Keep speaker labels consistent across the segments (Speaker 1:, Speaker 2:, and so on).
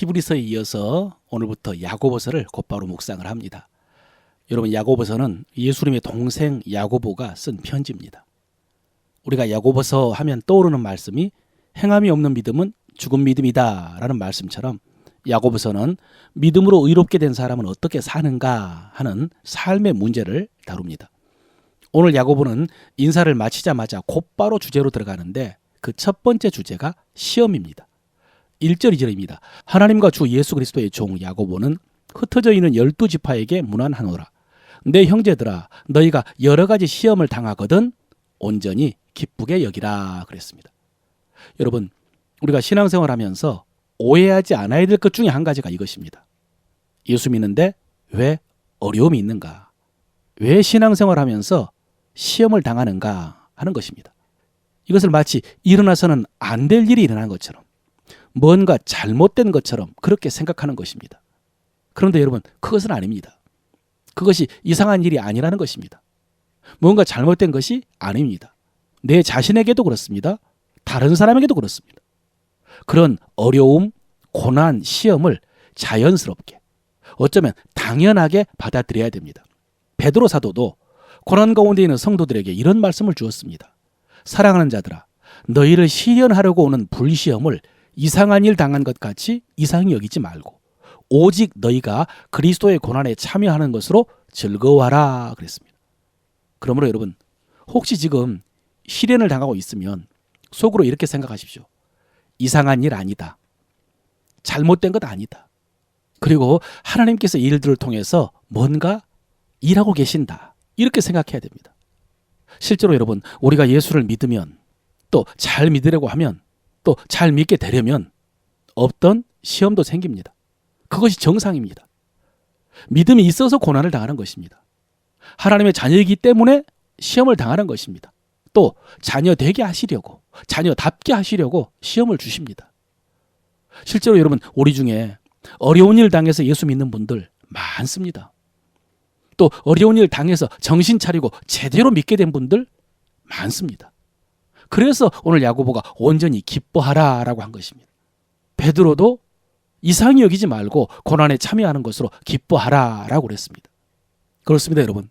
Speaker 1: 히브리서에 이어서 오늘부터 야고보서를 곧바로 묵상을 합니다. 여러분, 야고보서는 예수님의 동생 야고보가 쓴 편지입니다. 우리가 야고보서 하면 떠오르는 말씀이 행함이 없는 믿음은 죽은 믿음이다 라는 말씀처럼 야고보서는 믿음으로 의롭게 된 사람은 어떻게 사는가 하는 삶의 문제를 다룹니다. 오늘 야고보는 인사를 마치자마자 곧바로 주제로 들어가는데 그 첫 번째 주제가 시험입니다. 1절 2절입니다. 하나님과 주 예수 그리스도의 종 야고보는 흩어져 있는 12지파에게 문안하노라. 내 형제들아, 너희가 여러 가지 시험을 당하거든 온전히 기쁘게 여기라 그랬습니다. 여러분, 우리가 신앙생활하면서 오해하지 않아야 될 것 중에 한 가지가 이것입니다. 예수 믿는데 왜 어려움이 있는가? 왜 신앙생활하면서 시험을 당하는가 하는 것입니다. 이것을 마치 일어나서는 안 될 일이 일어난 것처럼, 뭔가 잘못된 것처럼 그렇게 생각하는 것입니다. 그런데 여러분, 그것은 아닙니다. 그것이 이상한 일이 아니라는 것입니다. 뭔가 잘못된 것이 아닙니다. 내 자신에게도 그렇습니다. 다른 사람에게도 그렇습니다. 그런 어려움, 고난, 시험을 자연스럽게, 어쩌면 당연하게 받아들여야 됩니다. 베드로 사도도 고난 가운데 있는 성도들에게 이런 말씀을 주었습니다. 사랑하는 자들아, 너희를 시련하려고 오는 불시험을 이상한 일 당한 것 같이 이상히 여기지 말고 오직 너희가 그리스도의 고난에 참여하는 것으로 즐거워하라 그랬습니다. 그러므로 여러분, 혹시 지금 시련을 당하고 있으면 속으로 이렇게 생각하십시오. 이상한 일 아니다. 잘못된 것 아니다. 그리고 하나님께서 이 일들을 통해서 뭔가 일하고 계신다. 이렇게 생각해야 됩니다. 실제로 여러분, 우리가 예수를 믿으면, 또 잘 믿으려고 하면, 또 잘 믿게 되려면 없던 시험도 생깁니다. 그것이 정상입니다. 믿음이 있어서 고난을 당하는 것입니다. 하나님의 자녀이기 때문에 시험을 당하는 것입니다. 또 자녀 되게 하시려고, 자녀답게 하시려고 시험을 주십니다. 실제로 여러분, 우리 중에 어려운 일 당해서 예수 믿는 분들 많습니다. 또 어려운 일 당해서 정신 차리고 제대로 믿게 된 분들 많습니다. 그래서 오늘 야고보가 온전히 기뻐하라 라고 한 것입니다. 베드로도 이상히 여기지 말고 고난에 참여하는 것으로 기뻐하라 라고 그랬습니다. 그렇습니다, 여러분.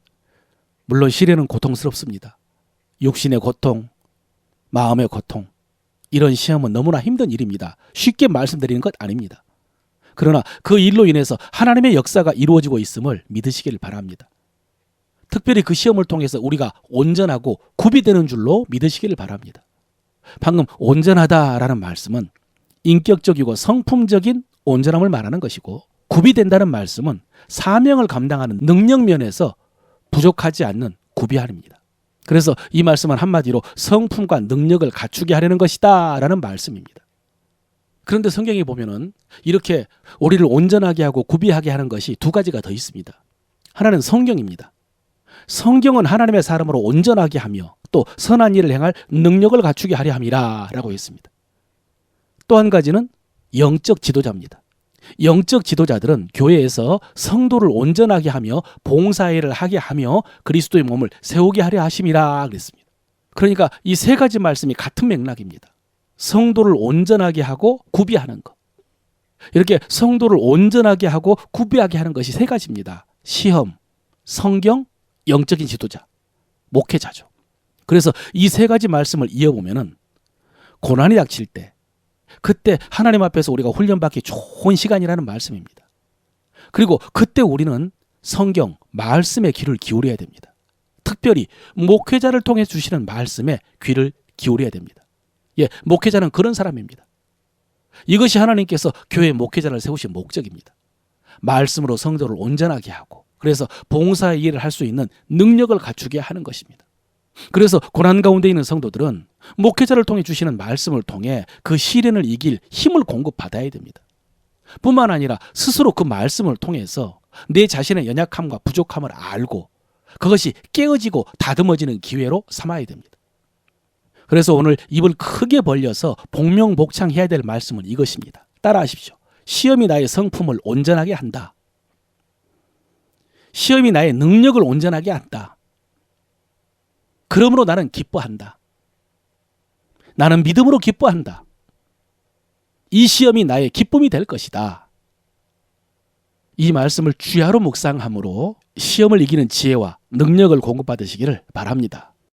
Speaker 1: 물론 시련은 고통스럽습니다. 육신의 고통, 마음의 고통, 이런 시험은 너무나 힘든 일입니다. 쉽게 말씀드리는 것 아닙니다. 그러나 그 일로 인해서 하나님의 역사가 이루어지고 있음을 믿으시기를 바랍니다. 특별히 그 시험을 통해서 우리가 온전하고 굽이 되는 줄로 믿으시기를 바랍니다. 방금 온전하다라는 말씀은 인격적이고 성품적인 온전함을 말하는 것이고, 굽이 된다는 말씀은 사명을 감당하는 능력 면에서 부족하지 않는 구비함입니다. 그래서 이 말씀은 한마디로 성품과 능력을 갖추게 하려는 것이다 라는 말씀입니다. 그런데 성경에 보면은 이렇게 우리를 온전하게 하고 구비하게 하는 것이 두 가지가 더 있습니다. 하나는 성경입니다. 성경은 하나님의 사람으로 온전하게 하며 또 선한 일을 행할 능력을 갖추게 하려 함이라 라고 했습니다. 또 한 가지는 영적 지도자입니다. 영적 지도자들은 교회에서 성도를 온전하게 하며 봉사일을 하게 하며 그리스도의 몸을 세우게 하려 하심이라 그랬습니다. 그러니까 이 세 가지 말씀이 같은 맥락입니다. 성도를 온전하게 하고 구비하는 것. 이렇게 성도를 온전하게 하고 구비하게 하는 것이 세 가지입니다. 시험, 성경, 영적인 지도자, 목회자죠. 그래서 이 세 가지 말씀을 이어보면은 고난이 닥칠 때, 그때 하나님 앞에서 우리가 훈련받기 좋은 시간이라는 말씀입니다. 그리고 그때 우리는 성경, 말씀에 귀를 기울여야 됩니다. 특별히 목회자를 통해 주시는 말씀에 귀를 기울여야 됩니다. 예, 목회자는 그런 사람입니다. 이것이 하나님께서 교회 목회자를 세우신 목적입니다. 말씀으로 성도를 온전하게 하고, 그래서 봉사의 일을 할 수 있는 능력을 갖추게 하는 것입니다. 그래서 고난 가운데 있는 성도들은 목회자를 통해 주시는 말씀을 통해 그 시련을 이길 힘을 공급받아야 됩니다. 뿐만 아니라 스스로 그 말씀을 통해서 내 자신의 연약함과 부족함을 알고 그것이 깨어지고 다듬어지는 기회로 삼아야 됩니다. 그래서 오늘 입을 크게 벌려서 복명복창해야 될 말씀은 이것입니다. 따라하십시오. 시험이 나의 성품을 온전하게 한다. 시험이 나의 능력을 온전하게 한다. 그러므로 나는 기뻐한다. 나는 믿음으로 기뻐한다. 이 시험이 나의 기쁨이 될 것이다. 이 말씀을 주야로 묵상함으로 시험을 이기는 지혜와 능력을 공급받으시기를 바랍니다.